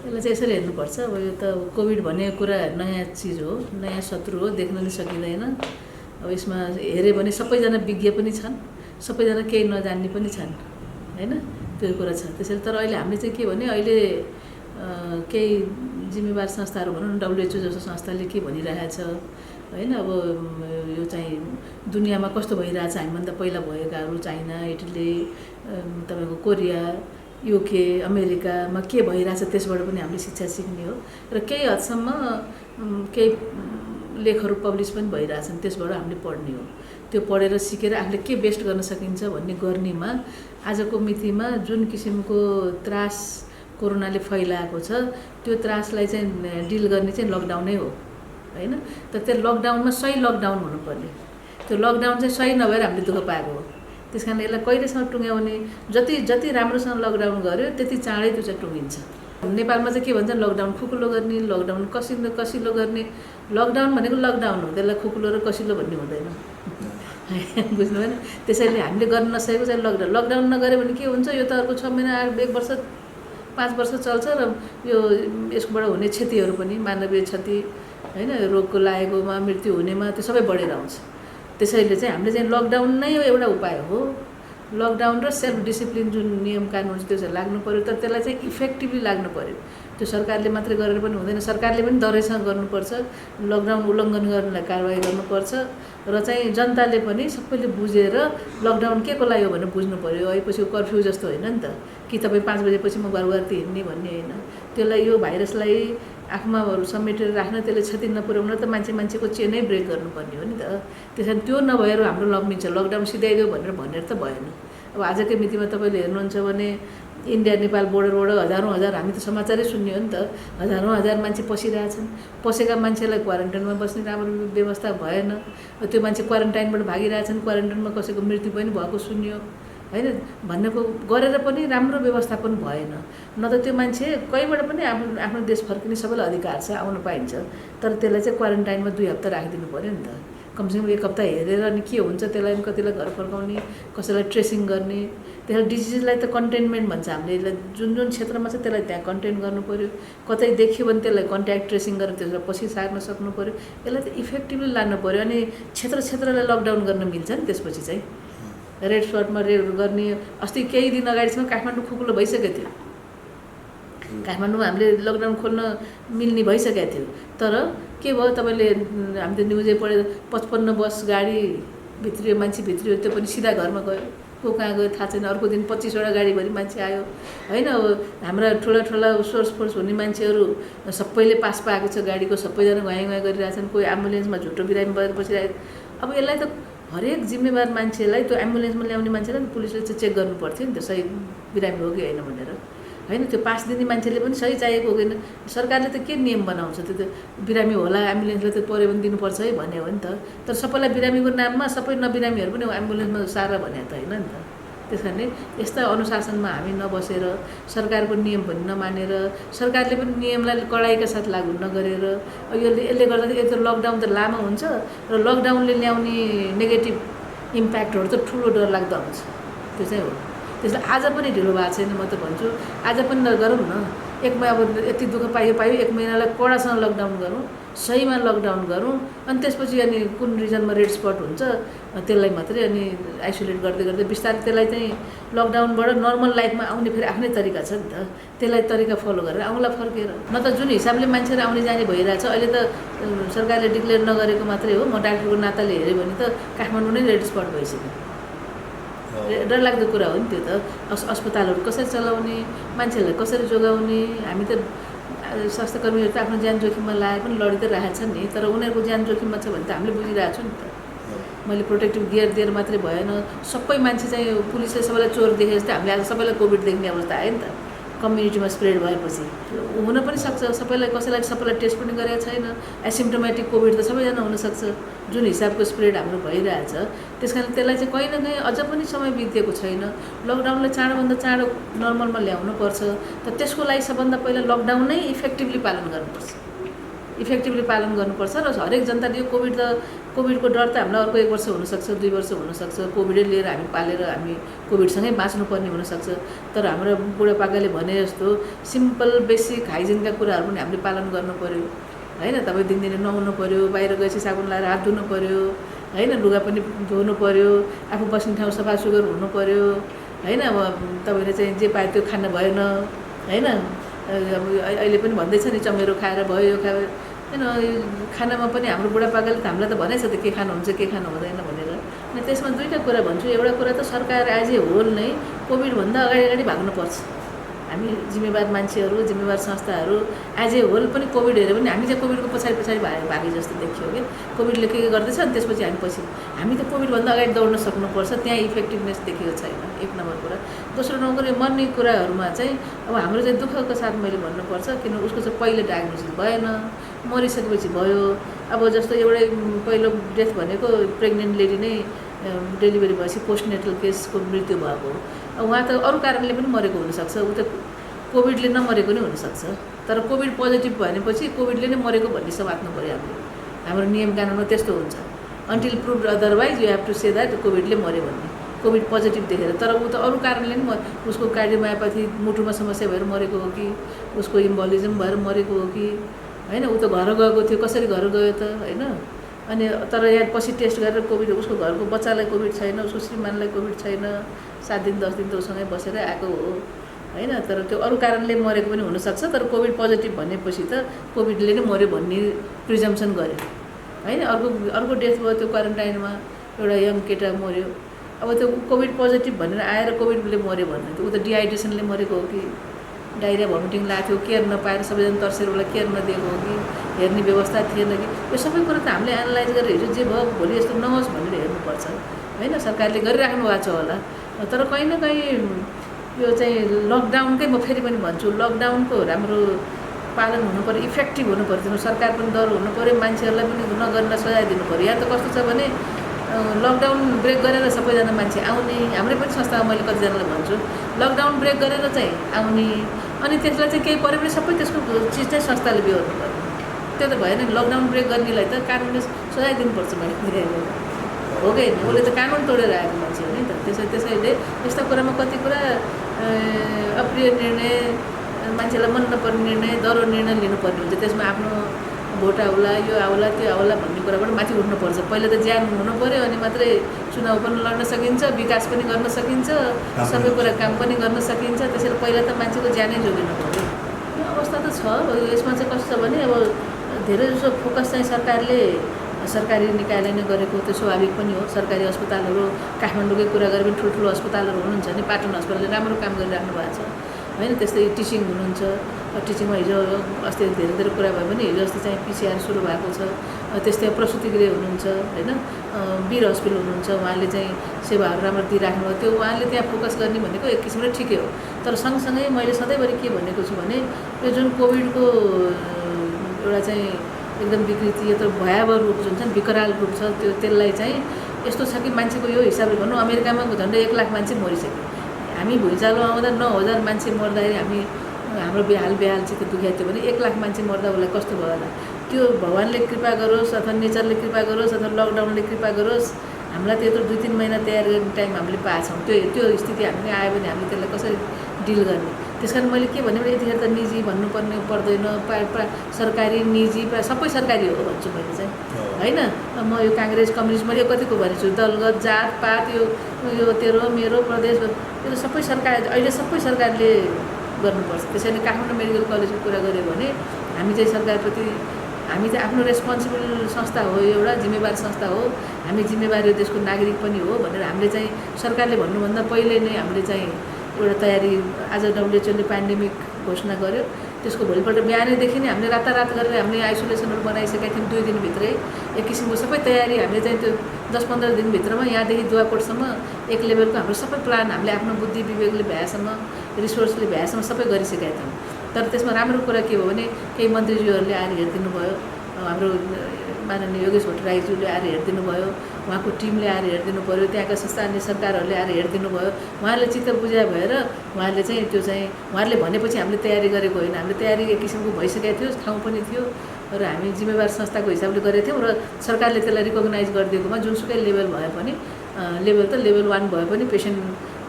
यसलाई चाहिँ यसरी हेर्नुपर्छ। अब यो त कोभिड भन्ने कुरा नयाँ चिज हो, नयाँ शत्रु हो, देख्न नै सकिँदैन। अब यसमा हेऱ्यो भने सबैजना विज्ञ पनि छन्, सबैजना केही नजान्ने पनि छन् हैन, त्यो कुरा छ। त्यसैले तर अहिले हामीले चाहिँ के भने अहिले केही जिम्मेवार संस्थाहरू भनौँ न, WHO जस्तो संस्थाले के भनिरहेछ हैन। अब यो चाहिँ दुनियाँमा कस्तो भइरहेछ, हामीभन्दा पहिला भएकाहरू चाइना, इटली, तपाईँको कोरिया, युके, अमेरिकामा के भइरहेछ त्यसबाट पनि हामीले शिक्षा सिक्ने हो। र केही हदसम्म केही लेखहरू पब्लिस पनि भइरहेछन्, त्यसबाट हामीले पढ्ने हो। त्यो पढेर सिकेर आफूले के बेस्ट गर्न सकिन्छ भन्ने गर्नेमा आजको मितिमा जुन किसिमको त्रास कोरोनाले फैलाएको छ, त्यो त्रासलाई चाहिँ डिल गर्ने चाहिँ लकडाउनै हो हैन। तर त्यो लकडाउनमा सही लकडाउन हुनुपर्ने, त्यो लकडाउन चाहिँ सही नभएर हामीले दुःख पाएको हो। त्यस कारण यसलाई कहिलेसम्म टुङ्ग्याउने, जति राम्रोसँग लकडाउन गर्यो त्यति चाँडै त्यो चाहिँ टुङ्गिन्छ। नेपालमा चाहिँ के भन्छ, लकडाउन खुकुलो गर्ने, लकडाउन कसिलो गर्ने। लकडाउन भनेको लकडाउन हो, त्यसलाई खुकुलो र कसिलो भन्ने हुँदैन, बुझ्नु भएन। त्यसैले हामीले गर्न नसकेको चाहिँ लकडाउन नगर्यो भने के हुन्छ, यो त अर्को 6 महिना 1 वर्ष 5 वर्ष चल्छ र यो यसबाट हुने क्षतिहरू पनि मानवीय क्षति हैन, रोगको लागेकोमा मृत्यु हुनेमा त्यो सबै बढेर आउँछ। त्यसैले चाहिँ हामीले चाहिँ लकडाउन नै एउटा उपाय हो। लकडाउन र सेल्फ डिसिप्लिन जुन नियम कानुन त्यो चाहिँ लाग्नु पर्यो, तर त्यसलाई चाहिँ इफेक्टिभली लाग्नु पर्यो। त्यो सरकारले मात्रै गरेर पनि हुँदैन, सरकारले पनि दरैसँग गर्नुपर्छ, लकडाउन उल्लङ्घन गर्नेलाई कारबाही गर्नुपर्छ र चाहिँ जनताले पनि सबैले बुझेर लकडाउन के को लागि हो भनेर बुझ्नु पर्यो। अहिलेपछि कर्फ्यू जस्तो होइन नि त, कि तपाईँ 5 बजेपछि म घरघरती हिँड्ने भन्ने होइन। त्यसलाई यो भाइरसलाई आँखमा समेटेर राख्न, त्यसले क्षति नपुर्याउन त मान्छेको चेनै ब्रेक गर्नुपर्ने हो नि त। त्यसैले त्यो नभएर हाम्रो लम्बिन्छ, लकडाउन सिधाइदियो भनेर त भएन। अब आजकै मितिमा तपाईँले हेर्नुहुन्छ भने इन्डिया नेपाल बोर्डरबाट हजार हामी त समाचारै सुन्ने हो नि त, हजार मान्छे पसिरहेछन्। पसेका मान्छेलाई क्वारेन्टाइनमा बस्ने राम्रो व्यवस्था भएन, त्यो मान्छे क्वारेन्टाइनबाट भागिरहेछन्, क्वारेन्टाइनमा कसैको मृत्यु पनि भएको सुन्यो हैन। भन्नेको गरेर पनि राम्रो व्यवस्थापन भएन। न त त्यो मान्छे कहीँबाट पनि आफ्नो देश फर्किने सबैलाई अधिकार छ, आउन पाइन्छ, तर त्यसलाई चाहिँ क्वारेन्टाइनमा 2 हप्ता राखिदिनु पर्यो नि त। कमसेकम 1 हप्ता हेरेर अनि के हुन्छ, त्यसलाई पनि कतिलाई घर फर्काउने, कसैलाई ट्रेसिङ गर्ने। त्यसलाई डिजिजलाई त कन्टेनमेन्ट भन्छ हामीले, यसलाई जुन क्षेत्रमा छ त्यसलाई त्यहाँ कन्टेन गर्नु पर्यो। कतै देखियो भने त्यसलाई कन्ट्याक्ट ट्रेसिङ गरेर त्यसलाई पछि सार्न सक्नु पर्यो। यसलाई त इफेक्टिभली लानु पर्यो। अनि क्षेत्रलाई लकडाउन गर्न मिल्छ नि त्यसपछि चाहिँ। रेड स्पटमा रेड गर्ने, अस्ति केही दिन अगाडिसम्म काठमाडौँ खुकुलो भइसकेको थियो। काठमाडौँमा हामीले लकडाउन खोल्न मिल्ने भइसकेको थियो, तर के भयो, तपाईँले हामीले न्युजै पढ्यो, 55 बस गाडी भित्रियो, मान्छे भित्रियो, त्यो पनि सिधा घरमा गयो, को कहाँ गयो थाहा छैन। अर्को दिन 25वटा गाडीभरि मान्छे आयो हैन। अब हाम्रा ठुला सोर्स फोर्स हुने मान्छेहरू सबैले पास पाएको छ गाडीको, सबैजना घुवाइ गरिरहेछन्, कोही एम्बुलेन्समा झुटो बिरामी भएर बसिरहेको। अब यसलाई त हरेक जिम्मेवार मान्छेलाई, त्यो एम्बुलेन्समा ल्याउने मान्छेलाई पुलिसले चाहिँ चेक गर्नु पर्थ्यो नि त, सही बिरामी हो कि होइन भनेर हैन। त्यो पास दिने मान्छेले पनि सही चाहिएको हो कि होइन। सरकारले त के नियम बनाउँछ, त्यो त बिरामी होला एम्बुलेन्सले त पऱ्यो भने दिनुपर्छ है भन्यो हो नि त। तर सबैलाई बिरामीको नाममा सबै नबिरामीहरू पनि एम्बुलेन्समा सार भने त होइन नि त। त्यस कारणले यस्ता अनुशासनमा हामी नबसेर, सरकारको नियम पनि नमानेर, सरकारले पनि नियमलाई कडाइका साथ लागू नगरेर, यसले गर्दा यो त लकडाउन त लामो हुन्छ र लकडाउनले ल्याउने नेगेटिभ इम्प्याक्टहरू त ठुलो डरलाग्दो हुन्छ। त्यो चाहिँ हो। त्यसलाई आज पनि ढिलो भएको छैन, म त भन्छु आज पनि गरौँ न। अब यति दुःख पायो 1 महिनालाई कडासँग लकडाउन गरौँ, सहीमा लकडाउन गरौँ, अनि त्यसपछि अनि कुन रिजनमा रेड स्पट हुन्छ त्यसलाई मात्रै अनि आइसोलेट गर्दै बिस्तारै त्यसलाई चाहिँ लकडाउनबाट नर्मल लाइफमा आउने फेरि आफ्नै तरिका छ नि त, त्यसलाई तरिका फलो गरेर आउँला फर्केर। न त जुन हिसाबले मान्छेहरू आउने जाने भइरहेछ अहिले त सरकारले डिक्लेयर नगरेको मात्रै हो। म डाक्टरको नाताले हेऱ्यो भने त काठमाडौँ नै रेड स्पट भइसक्यो। डरलाग्दो कुरा हो नि त्यो त। अस्पतालहरू कसरी चलाउने, मान्छेहरूलाई कसरी जोगाउने। हामी त स्वास्थ्यकर्मीहरू त आफ्नो ज्यान जोखिममा लगाएर पनि लडी त राखेको छ नि, तर उनीहरूको ज्यान जोखिममा छ भने त हामीले बुझिरहेको छु नि त। मैले प्रोटेक्टिभ गियर दिएर मात्रै भएन, सबै मान्छे चाहिँ पुलिसले सबैलाई चोर देखे जस्तै हामीले आज सबैलाई कोभिड देख्ने अवस्था आयो नि त। कम्युनिटीमा स्प्रेड भएपछि हुन पनि सक्छ, सबैलाई टेस्ट पनि गरेको छैन। एसिम्टोमेटिक कोभिड त सबैजना हुनसक्छ। जुन हिसाबको स्प्रेड हाम्रो भइरहेछ, त्यस कारण त्यसलाई चाहिँ कहीँ न कहीँ अझ पनि समय बितेको छैन। लकडाउनलाई चाँडोभन्दा चाँडो नर्मलमा ल्याउनुपर्छ। तर त्यसको लागि सबभन्दा पहिला लकडाउन नै इफेक्टिभली पालन गर्नुपर्छ। इफेक्टिभली पालन गर्नुपर्छ र हरेक जनताले यो कोभिडको डर त हामीलाई अर्को 1 वर्ष हुनसक्छ, 2 वर्ष हुनसक्छ, कोभिडै लिएर हामी पालेर हामी कोभिडसँगै बाँच्नुपर्ने हुनसक्छ। तर हाम्रो बुढापाकाले भने जस्तो सिम्पल बेसिक हाइजिनका कुराहरू पनि हामीले पालन गर्नु पऱ्यो हैन। तपाईँ दिनदिनै नुहाउनु पऱ्यो, बाहिर गएपछि साबुन लगाएर हात धुनु पऱ्यो हैन, लुगा पनि धुनु पऱ्यो, आफू बस्ने ठाउँ सफा सुग्घर हुनु पऱ्यो हैन। अब तपाईँले चाहिँ जे पायो त्यो खानु भएन हैन। अब अहिले पनि भन्दैछ नि चमेरो खाएर भयो यो खायो हैन। खानामा पनि हाम्रो बुढापाकाले त हामीलाई त भनेछ त के खानुहुन्छ के खानु हुँदैन भनेर। अनि त्यसमा दुईवटा कुरा भन्छु। एउटा कुरा त सरकार एज ए होल नै कोभिडभन्दा अगाडि भाग्नुपर्छ। हामी जिम्मेवार मान्छेहरू, जिम्मेवार संस्थाहरू एज ए होल पनि कोभिड हेऱ्यो भने हामी चाहिँ कोभिडको पछाडि भागे जस्तो देखियो कि कोभिडले के गर्दैछ अनि त्यसपछि हामी पछि हामी त कोभिडभन्दा अगाडि दौड्न सक्नुपर्छ। त्यहाँ इफेक्टिभनेस देखेको छैन, 1 नम्बर कुरा। दोस्रो नम्बर यो मर्ने कुराहरूमा चाहिँ अब हाम्रो चाहिँ दुःखको साथ मैले भन्नुपर्छ, किन उसको चाहिँ पहिले डायग्नोसिस भएन, मरिसकेपछि भयो। अब जस्तो एउटै पहिलो डेथ भनेको प्रेग्नेन्ट लेडी नै डेलिभरी भएपछि पोस्टनेटल केसको मृत्यु भएको। अब उहाँ त अरू कारणले पनि मरेको हुनसक्छ, ऊ त कोभिडले नमरेको नै हुनसक्छ। तर कोभिड पोजिटिभ भनेपछि कोभिडले नै मरेको भन्ने समात्नु पऱ्यो हामीले। हाम्रो नियम कानुनमा त्यस्तो हुन्छ, until proved otherwise you have to say that कोभिडले मऱ्यो भन्ने, कोभिड पोजिटिभ देखेर। तर ऊ त अरू कारणले नि उसको कार्डियोमायोप्याथी मुटुमा समस्या भएर मरेको हो कि उसको इम्बोलिजम भएर मरेको हो कि हैन। ऊ त घर गएको थियो, कसरी घर गयो त हैन। अनि तर यहाँ पछि टेस्ट गरेर कोभिड, उसको घरको बच्चालाई कोभिड छैन, उसको श्रीमानलाई कोभिड छैन, 7 दिन 10 दिन त उसँगै बसेर आएको हो हैन। तर त्यो अरू कारणले मरेको पनि हुनसक्छ। तर कोभिड पोजिटिभ भनेपछि त कोभिडले नै मऱ्यो भन्ने प्रिजम्सन गर्यो हैन। अर्को डेथ भयो त्यो क्वारेन्टाइनमा, एउटा यङ केटा मऱ्यो। अब त्यो कोभिड पोजिटिभ भनेर आएर कोभिडले मऱ्यो भने ऊ त डिहाइड्रेसनले मरेको हो कि डाइरिया भमिटिङ लाग्थ्यो, केयर नपाएर सबैजना तर्सेर उसलाई केयर नदिएको हो कि हेर्ने व्यवस्था थिएन कि, यो सबै कुरा त हामीले एनालाइज गरेर हेर्यो। जे भयो भोलि यस्तो नहोस् भनेर हेर्नुपर्छ हैन। सरकारले गरिराख्नु भएको छ होला। तर कहीँ न कहीँ यो चाहिँ लकडाउनकै म फेरि पनि भन्छु, लकडाउनको राम्रो पालन हुनुपऱ्यो, इफेक्टिभ हुनुपऱ्यो। सरकार पनि डर हुनुपऱ्यो, मान्छेहरूलाई पनि नगर्न सजाय दिनु पऱ्यो। यहाँ त कस्तो छ भने लकडाउन ब्रेक गरेर सबैजना मान्छे आउने, हाम्रै पनि संस्थामा मैले कतिजनालाई भन्छु लकडाउन ब्रेक गरेर चाहिँ आउने, अनि त्यसलाई चाहिँ केही पऱ्यो भने सबै त्यसको चिज चाहिँ संस्थाले बिहोर्नु पर्यो। त्यो त भएन नि। लकडाउन ब्रेक गर्नेलाई त कानुनले सजाय दिनुपर्छ मैले हो कि होइन। उसले त कानुन तोडेर आएको मान्छे हो नि त। त्यसैले यस्ता कुरामा कति कुरा अप्रिय निर्णय, मान्छेलाई मन नपर्ने निर्णय, दह्रो निर्णय लिनुपर्ने हुन्छ। त्यसमा आफ्नो भोट आउला, यो आउला त्यो आउला भन्ने कुराबाट माथि उठ्नुपर्छ। पहिला त ज्यान हुनु पऱ्यो, अनि मात्रै चुनाव पनि लड्न सकिन्छ, विकास पनि गर्न सकिन्छ, सबै कुरा काम पनि गर्न सकिन्छ। त्यसैले पहिला त मान्छेको ज्यानै जोगिनु पऱ्यो। यो अवस्था त छ। यसमा चाहिँ कस्तो छ भने अब धेरै जसो फोकस चाहिँ सरकारी निकायले नै गरेको, त्यो स्वाभाविक पनि हो। सरकारी अस्पतालहरू काठमाडौँकै कुरा गरे पनि ठुल्ठुलो अस्पतालहरू हुनुहुन्छ नि, पाटन अस्पतालले राम्रो काम गरिराख्नु भएको छ हैन। त्यस्तै टिचिङ हुनुहुन्छ, टिचिङमा हिजो अस्ति धेरै कुरा भयो भने हिजो अस्ति चाहिँ PCR सुरु भएको छ। त्यस्तै प्रसुति गृह हुनुहुन्छ हैन, वीर हस्पिटल हुनुहुन्छ, उहाँले चाहिँ सेवाहरू राम्रो दिइराख्नु भयो। त्यो उहाँले त्यहाँ फोकस गर्ने भनेको एक किसिमले ठिकै हो। तर सँगसँगै मैले सधैँभरि के भनेको छु भने यो जुन कोभिडको एउटा चाहिँ एकदम विकृति, यो त भयावह रूप जुन छ नि, विकराल रूप छ, त्यसलाई चाहिँ यस्तो छ कि मान्छेको यो हिसाबले भनौँ अमेरिकामा झन्डै 1 लाख मान्छे मरिसक्यो। हामी भुइँचालो आउँदा 9,000 मान्छे मर्दाखेरि हाम्रो बेहाल चित्त दुख्या थियो भने 1 लाख मान्छे मर्दा उसलाई कस्तो भयो होला। त्यो भगवान्ले कृपा गरोस् अथवा नेचरले कृपा गरोस् अथवा लकडाउनले कृपा गरोस्, हामीलाई त्यत्रो 2-3 महिना तयार गर्ने टाइम हामीले पाएछौँ। त्यो स्थिति हामीले आयो भने हामीले त्यसलाई कसरी डिल गर्ने। त्यस कारण मैले के भने यतिखेर त निजी भन्नुपर्ने पर्दैन, सरकारी निजी प्रायः सबै सरकारी हो भन्छु मैले चाहिँ हैन। म यो काङ्ग्रेस कम्युनिस्ट मैले कतिको भनेछु, दलगत जातपात यो तेरो मेरो प्रदेश यो त सबै सरकार अहिले सबै सरकारले गर्नुपर्छ। त्यसैले काठमाडौँ मेडिकल कलेजको कुरा गऱ्यो भने हामी चाहिँ सरकारप्रति हामी चाहिँ आफ्नो रेस्पोन्सिबल संस्था हो, एउटा जिम्मेवार संस्था हो, हामी जिम्मेवार यो देशको नागरिक पनि हो भनेर हामीले चाहिँ सरकारले भन्नुभन्दा पहिले नै हामीले चाहिँ एउटा तयारी। आज WHO ले पेन्डेमिक घोषणा गर्यो, त्यसको भोलिपल्ट बिहानैदेखि नै हामीले रातारात गरेर हामीले आइसोलेसनहरू बनाइसकेका थियौँ। 2 दिनभित्रै एक किसिमको सबै तयारी हामीले चाहिँ त्यो 10-15 दिनभित्रमा यहाँदेखि दुवाकोटसम्म एक लेभलको हाम्रो सबै प्लान हामीले आफ्नो बुद्धि विवेकले भ्याएसम्म, रिसोर्सले भ्याएसम्म सबै गरिसकेका थियौँ। तर त्यसमा राम्रो कुरा के हो भने केही मन्त्रीज्यूहरूले आएर हेरिदिनु भयो, हाम्रो माननीय योगेश भट्टराईज्यूले आएर हेरिदिनु भयो, उहाँको टिमले आएर हेरिदिनु पऱ्यो, त्यहाँका स्थानीय सरकारहरूले आएर हेरिदिनु भयो। उहाँहरूले चित्त बुझाए भएर उहाँहरूले चाहिँ त्यो चाहिँ उहाँहरूले भनेपछि हामीले तयारी गरेको होइन, हामीले तयारी एक किसिमको भइसकेको थियो, ठाउँ पनि थियो र हामी जिम्मेवार संस्थाको हिसाबले गरेको थियौँ र सरकारले त्यसलाई रिकगनाइज गरिदिएकोमा जुनसुकै लेभल भए पनि लेभल त लेभल 1 भए पनि पेसेन्ट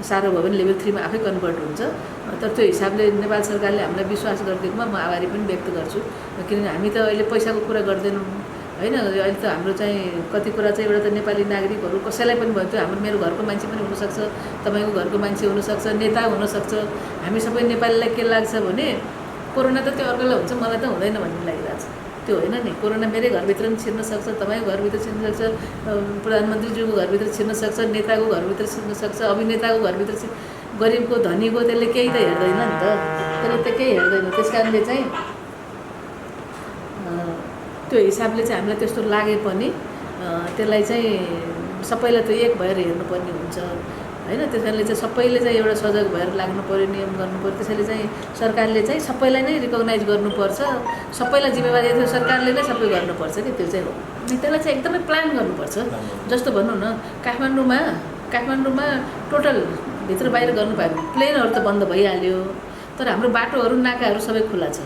साह्रो भयो भने लेभल 3 मा आफै कन्भर्ट हुन्छ। तर त्यो हिसाबले नेपाल सरकारले हामीलाई विश्वास गरिदिएकोमा म आभारी पनि व्यक्त गर्छु, किनभने हामी त अहिले पैसाको कुरा गर्दैनौँ होइन। अहिले त हाम्रो चाहिँ कति कुरा चाहिँ एउटा त नेपाली नागरिकहरू कसैलाई पनि भयो, त्यो हाम्रो मेरो घरको मान्छे पनि हुनसक्छ, तपाईँको घरको मान्छे हुनसक्छ, नेता हुनसक्छ। हामी सबै नेपालीलाई के लाग्छ भने कोरोना त त्यो अर्कोलाई हुन्छ, मलाई त हुँदैन भन्ने लागिरहेको छ। त्यो होइन नि, कोरोना मेरै घरभित्र पनि छिर्न सक्छ, तपाईँको घरभित्र छिर्न सक्छ, प्रधानमन्त्रीज्यूको घरभित्र छिर्न सक्छ, नेताको घरभित्र छिर्न सक्छ, अभिनेताको घरभित्र गरिबको धनीको त्यसले केही त हेर्दैन नि त, त्यसले त केही हेर्दैन। त्यस कारणले चाहिँ त्यो हिसाबले चाहिँ हामीलाई त्यस्तो लागे पनि त्यसलाई चाहिँ सबैलाई त एक भएर हेर्नुपर्ने हुन्छ होइन। त्यस कारणले चाहिँ सबैले चाहिँ एउटा सजग भएर लाग्नु पऱ्यो, नियम गर्नु पऱ्यो। त्यसैले चाहिँ सरकारले चाहिँ सबैलाई नै रिकगनाइज गर्नुपर्छ, सबैलाई जिम्मेवारी दियो, सरकारले नै सबै गर्नुपर्छ कि त्यो चाहिँ हो। अनि त्यसलाई चाहिँ एकदमै प्लान गर्नुपर्छ। जस्तो भनौँ न, काठमाडौँमा टोटल भित्र बाहिर गर्नु पायो, प्लेनहरू त बन्द भइहाल्यो, तर हाम्रो बाटोहरू नाकाहरू सबै खुला छ।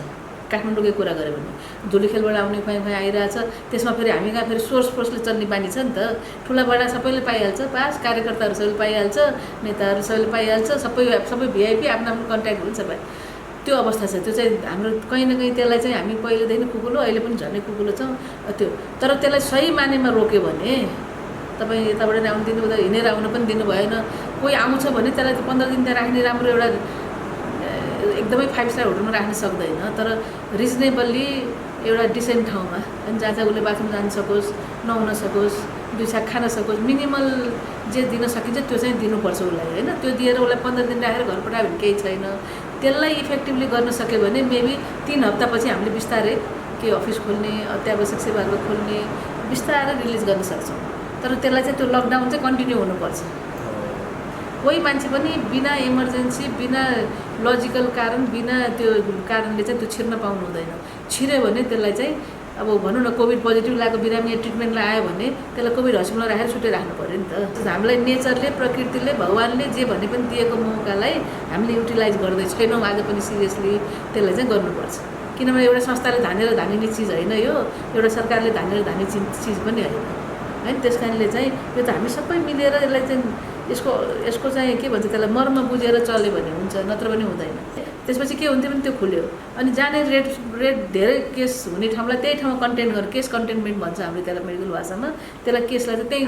काठमाडौँकै कुरा गऱ्यो भने धुलीखेलबाट आउने खुवाइ आइरहेछ, त्यसमा फेरि हामी कहाँ फेरि सोर्सले चल्ने बानी छ नि त। ठुला बडा सबैले पाइहाल्छ पास, कार्यकर्ताहरू सबैले पाइहाल्छ, नेताहरू सबैले पाइहाल्छ, सबै भिआइपी आफ्नो आफ्नो कन्ट्याक्ट हुन्छ भाइ। त्यो अवस्था छ। त्यो चाहिँ हाम्रो कहीँ न कहीँ त्यसलाई चाहिँ हामी पहिलेदेखि कुकुलो, अहिले पनि झनै कुकुलो छौँ त्यो। तर त्यसलाई सही मानेमा रोक्यो भने तपाईँ यताबाट आउनु दिनु, उता हिँडेर आउनु पनि दिनु भएन। कोही आउँछ भने त्यसलाई 15 दिन त्यहाँ राख्ने राम्रो, एउटा एकदमै 5 स्टार होटलमा राख्न सक्दैन, तर रिजनेबल्ली एउटा डिसेन्ट ठाउँमा जहाँ चाहिँ उसले बाथरुम जान सकोस्, नुहाउन सकोस्, 2 छाक खान सकोस्, मिनिमल जे दिन सकिन्छ त्यो चाहिँ दिनुपर्छ उसलाई होइन। त्यो दिएर उसलाई 15 दिन राखेर घर पठायो भने केही छैन। त्यसलाई इफेक्टिभली गर्न सक्यो भने मेबी 3 हप्तापछि हामीले बिस्तारै के अफिस खोल्ने, अत्यावश्यक सेवाहरू खोल्ने, बिस्तारै रिलिज गर्न सक्छौँ। तर त्यसलाई चाहिँ त्यो लकडाउन चाहिँ कन्टिन्यू हुनुपर्छ। कोही मान्छे पनि बिना इमर्जेन्सी, बिना लजिकल कारण, बिना त्यो कारणले चाहिँ त्यो छिर्न पाउनु हुँदैन। छिर्यो भने त्यसलाई चाहिँ अब भनौँ न, कोभिड पोजिटिभ लागेको बिरामी ट्रिटमेन्टलाई आयो भने त्यसलाई कोभिड हस्पिटलमा राखेर छुट्टै राख्नु पऱ्यो नि त। हामीलाई नेचरले, प्रकृतिले, भगवान्ले जे भने पनि दिएको मौकालाई हामीले युटिलाइज गर्दै छैनौँ आज पनि सिरियसली। त्यसलाई चाहिँ गर्नुपर्छ, किनभने एउटा संस्थाले धानिने चिज होइन यो, एउटा सरकारले धाने चिज पनि होइन। त्यस कारणले चाहिँ यो त हामी सबै मिलेर यसलाई चाहिँ यसको चाहिँ के भन्छ, त्यसलाई मर्म बुझेर चल्यो भने हुन्छ, नत्र पनि हुँदैन। त्यसपछि के हुन्थ्यो भने त्यो खुल्यो अनि जाने रेट धेरै केस हुने ठाउँलाई त्यही ठाउँमा कन्टेन गरेर, केस कन्टेनमेन्ट भन्छ हामीले त्यसलाई मेडिकल भाषामा। त्यसलाई केसलाई चाहिँ त्यही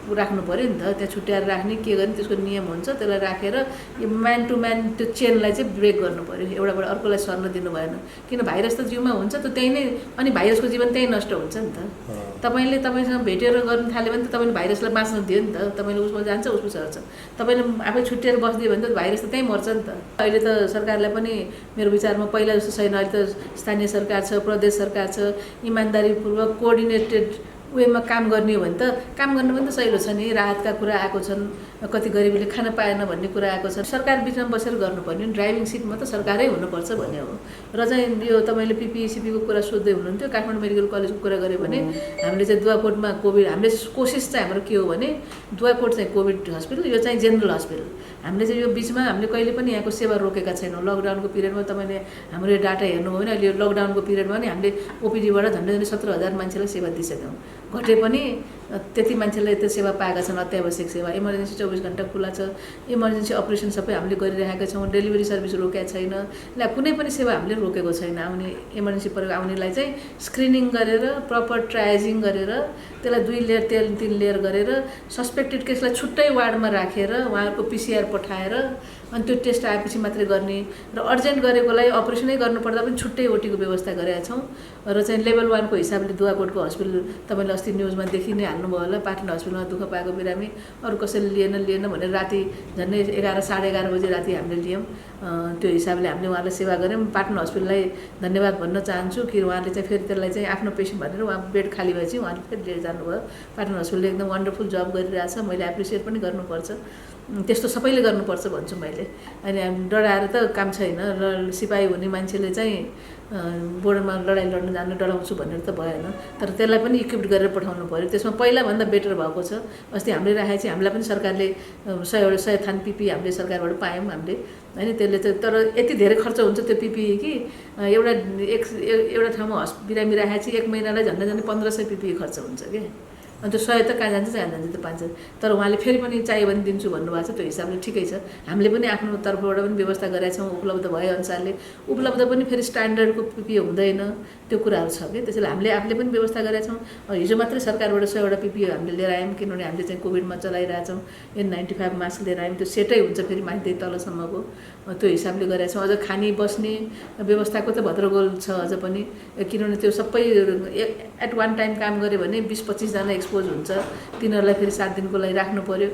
राख्नु पऱ्यो नि त, त्यहाँ छुट्याएर राख्ने के गर्ने त्यसको नियम हुन्छ। त्यसलाई राखेर यो म्यान टु म्यान त्यो चेनलाई चाहिँ ब्रेक गर्नु पऱ्यो, एउटाबाट अर्कोलाई सर्न दिनु भएन। किन भाइरस त जिउमा हुन्छ त त्यही नै, अनि भाइरसको जीवन त्यही नष्ट हुन्छ नि त। तपाईँले तपाईँसँग भेटेर गर्नु थाल्यो भने त तपाईँले भाइरसलाई बाँच्न दियो नि त। तपाईँले उसमा जान्छ, उसमा सर्छ। तपाईँले आफै छुट्टिएर बस्दियो भने त भाइरस त त्यहीँ मर्छ नि त। अहिले त सरकारलाई पनि मेरो विचारमा पहिला जस्तो छैन। अहिले त स्थानीय सरकार छ, प्रदेश सरकार छ, इमान्दारीपूर्वक कोअर्डिनेटेड वेमा काम गर्ने हो भने त काम गर्नु पनि त सहिलो छ नि। राहतका कुरा आएको छन्, कति गरिबीले खान पाएन भन्ने कुरा आएको छ। सरकार बिचमा बसेर गर्नुपर्ने, ड्राइभिङ सिटमा त सरकारै हुनुपर्छ भन्ने हो। र चाहिँ यो तपाईँले पिपिसिपीको कुरा सोध्दै हुनुहुन्थ्यो, काठमाडौँ मेडिकल कलेजको कुरा गऱ्यो भने हामीले चाहिँ दुवाकोटमा कोभिड, हामीले कोसिस चाहिँ हाम्रो के हो भने दुवाकोट चाहिँ कोभिड हस्पिटल, यो चाहिँ जेनरल हस्पिटल। हामीले चाहिँ यो बिचमा हामीले कहिले पनि यहाँको सेवा रोकेका छैनौँ। लकडाउनको पिरियडमा तपाईँले हाम्रो यो डाटा हेर्नुभयो भने अहिले यो लकडाउनको पिरियडमा नि हामीले ओपिडीबाट झन्डै 17,000 मान्छेलाई सेवा दिइसक्यौँ। घटे पनि त्यति मान्छेले त्यो सेवा पाएका छन्, अत्यावश्यक सेवा। इमर्जेन्सी 24 घन्टा खुला छ, इमर्जेन्सी अपरेसन सबै हामीले गरिरहेका छौँ। डेलिभरी सर्भिस रोकेको छैन, ल कुनै पनि सेवा हामीले रोकेको छैन। आउने इमर्जेन्सी परेको आउनेलाई चाहिँ स्क्रिनिङ गरेर, प्रपर ट्रायजिङ गरेर, त्यसलाई 2 लेयर 3 लेयर गरेर, सस्पेक्टेड केसलाई छुट्टै वार्डमा राखेर उहाँहरूको पिसिआर पठाएर अनि त्यो टेस्ट आएपछि मात्रै गर्ने, र अर्जेन्ट गरेकोलाई अपरेसनै गर्नुपर्दा पनि छुट्टै ओटीको व्यवस्था गरेका छौँ। र चाहिँ लेभल 1 को हिसाबले दुवाकोटको हस्पिटल तपाईँले अस्ति न्युजमा देखि नै हाल्नुभयो होला, पाटन हस्पिटलमा दुःख पाएको बिरामी अरू कसैले लिएन भनेर राति झन्डै 11 साढे 11 बजे राति हामीले लियौँ। त्यो हिसाबले हामीले उहाँलाई सेवा गऱ्यौँ। पाटन हस्पिटललाई धन्यवाद भन्न चाहन्छु कि उहाँले चाहिँ फेरि त्यसलाई चाहिँ आफ्नो पेसेन्ट भनेर उहाँ बेड खाली भएपछि उहाँले फेरि लिएर जानुभयो। पाटन हस्पिटलले एकदम वन्डरफुल जब गरिरहेछ, मैले एप्रिसिएट पनि गर्नुपर्छ। त्यस्तो सबैले गर्नुपर्छ भन्छु मैले। अनि हामी डराएर त काम छैन र सिपाही हुने मान्छेले चाहिँ बोर्डरमा लडाइँ लड्न जानु डराउँछु भनेर त भएन, तर त्यसलाई पनि इक्विप्ड गरेर पठाउनु पऱ्यो। त्यसमा पहिलाभन्दा बेटर भएको छ। अस्ति हामीले राखेको चाहिँ हामीलाई पनि सरकारले 100 थान पिपी हामीले सरकारबाट पायौँ हामीले, होइन। त्यसले त तर यति धेरै खर्च हुन्छ त्यो पिपिई कि एउटा ठाउँमा बिरामी राखेको चाहिँ 1 महिनालाई झन्डै 1500 पिपिई खर्च हुन्छ कि। अनि त्यो 100 त कहाँ जान्छ त्यो पाइन्छ। तर उहाँले फेरि पनि चाहियो भने दिन्छु भन्नुभएको छ, त्यो हिसाबले ठिकै छ। हामीले पनि आफ्नो तर्फबाट पनि व्यवस्था गरेका छौँ उपलब्ध भए अनुसारले। उपलब्ध पनि फेरि स्ट्यान्डर्डको पिपिई हुँदैन, त्यो कुराहरू छ कि। त्यसैले हामीले आफूले पनि व्यवस्था गरेका छौँ। हिजो मात्रै सरकारबाट 100वटा पिपिई हामीले लिएर आयौँ, किनभने हामीले चाहिँ कोभिडमा चलाइरहेछौँ। N95 मास्क लिएर आयौँ, त्यो सेटै हुन्छ फेरि माथि तलसम्मको, त्यो हिसाबले गरेका छौँ। अझ खाने बस्ने व्यवस्थाको त भद्रगोल छ अझ पनि, किनभने त्यो सबै एट वान टाइम काम गऱ्यो भने 20-25 जना एक्सपोज हुन्छ। तिनीहरूलाई फेरि 7 दिनको लागि राख्नु पऱ्यो,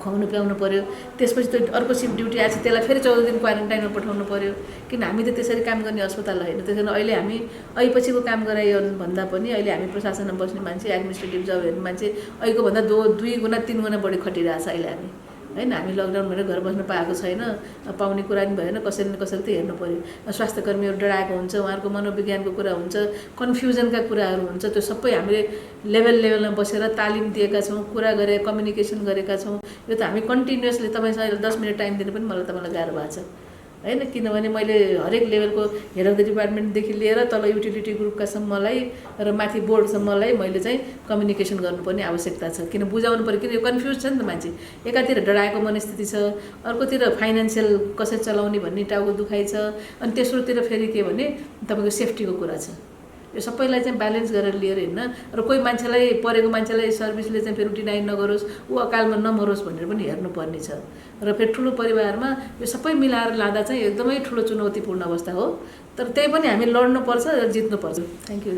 खुवाउनु पियाउनु पऱ्यो। त्यसपछि त्यो अर्को सिफ्ट ड्युटी आएछ, त्यसलाई फेरि 14 दिन क्वारेन्टाइनमा पठाउनु पऱ्यो, किन हामी त त्यसरी काम गर्ने अस्पताल होइन। त्यसैले अहिले हामी अहिपछिको काम गरायो भन्दा पनि अहिले हामी प्रशासनमा बस्ने मान्छे, एडमिनिस्ट्रेटिभ जब हेर्ने मान्छे अहिलेको भन्दा 2 गुणा 3 गुणा बढी खटिरहेछ अहिले हामी, होइन। हामी लकडाउन भनेर घर बस्न पाएको छैन, पाउने कुरा पनि भएन। कसैले न कसैले त हेर्नु पऱ्यो। स्वास्थ्यकर्मीहरू डराएको हुन्छ, उहाँहरूको मनोविज्ञानको कुरा हुन्छ, कन्फ्युजनका कुराहरू हुन्छ। त्यो सबै हामीले लेभलमा बसेर तालिम दिएका छौँ, कुरा गरे, कम्युनिकेसन गरेका छौँ। यो त हामी कन्टिन्युसली तपाईँसँग 10 मिनट टाइम दिनु पनि तपाईँलाई गाह्रो भएको छ, होइन। किनभने मैले हरेक लेभलको हेड अफ द डिपार्टमेन्टदेखि लिएर तल युटिलिटी ग्रुपकासम्मलाई र माथि बोर्डसम्मलाई मैले चाहिँ कम्युनिकेसन गर्नुपर्ने आवश्यकता छ। किन बुझाउनु पऱ्यो, किन यो कन्फ्युज छ नि त मान्छे। एकातिर डराएको मनस्थिति छ, अर्कोतिर फाइनेन्सियल कसरी चलाउने भन्ने टाउको दुखाइ छ, अनि तेस्रोतिर फेरि के भने तपाईँको सेफ्टीको कुरा छ। यो सबैलाई चाहिँ ब्यालेन्स गरेर लिएर हिँड्न, र कोही मान्छेलाई परेको मान्छेलाई सर्भिसले चाहिँ फेरि डिनाइ नगरोस्, ऊ अकालमा नमरोस् भनेर पनि हेर्नुपर्ने छ। र फेरि ठुलो परिवारमा यो सबै मिलाएर लाँदा चाहिँ एकदमै ठुलो चुनौतीपूर्ण अवस्था हो। तर त्यही पनि हामी लड्नुपर्छ र जित्नुपर्छ। Thank you.